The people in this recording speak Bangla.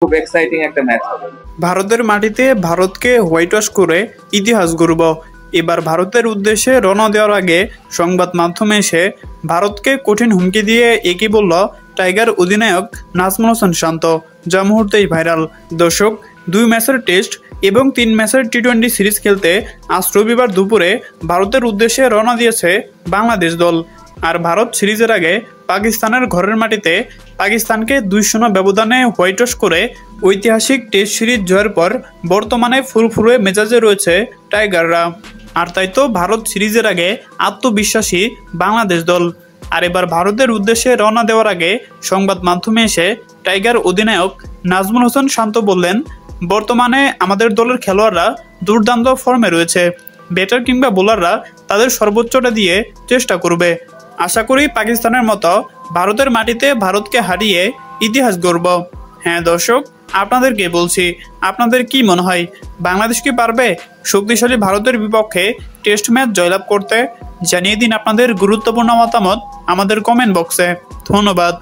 খুব এক্সাইটিং একটা ম্যাচ হবে। ভারতের মাটিতে ভারতকে হোয়াইট ওয়াশ করে ইতিহাস গড়ব। এবার ভারতের উদ্দেশ্যে রওনা দেওয়ার আগে সংবাদ মাধ্যমে এসে ভারতকে কঠিন হুমকি দিয়ে একই বলল টাইগার অধিনায়ক নাজমুল হোসেন শান্ত, যা মুহূর্তেই ভাইরাল। দর্শক, 2 ম্যাচের টেস্ট এবং 3 ম্যাচের টি-20 সিরিজ খেলতে আজ রবিবার দুপুরে ভারতের উদ্দেশ্যে রওনা দিয়েছে বাংলাদেশ দল। আর ভারত সিরিজের আগে পাকিস্তানের ঘরের মাটিতে পাকিস্তানকে 2-0 ব্যবধানে হোয়াইট ওয়াশ করে ঐতিহাসিক টেস্ট সিরিজ জয়ের পর বর্তমানে ফুরফুরে মেজাজে রয়েছে টাইগাররা। আর তাই তো ভারত সিরিজের আগে আত্মবিশ্বাসী বাংলাদেশ দল। আর এবার ভারতের উদ্দেশ্যে রওনা দেওয়ার আগে সংবাদ মাধ্যমে এসে টাইগার অধিনায়ক নাজমুল হোসেন শান্ত বললেন, বর্তমানে আমাদের দলের খেলোয়াড়রা দুর্দান্ত ফর্মে রয়েছে। ব্যাটার কিংবা বোলাররা তাদের সর্বোচ্চটা দিয়ে চেষ্টা করবে। আশা করি পাকিস্তানের মতো ভারতের মাটিতে ভারতকে হারিয়ে ইতিহাস গড়ব। হ্যাঁ দর্শক, আপনাদেরকে বলছি, আপনাদের কি মনে হয় বাংলাদেশ কি পারবে শক্তিশালী ভারতের বিপক্ষে টেস্ট ম্যাচ জয়লাভ করতে? জানিয়ে দিন আপনাদের গুরুত্বপূর্ণ মতামত আমাদের কমেন্ট বক্সে। ধন্যবাদ।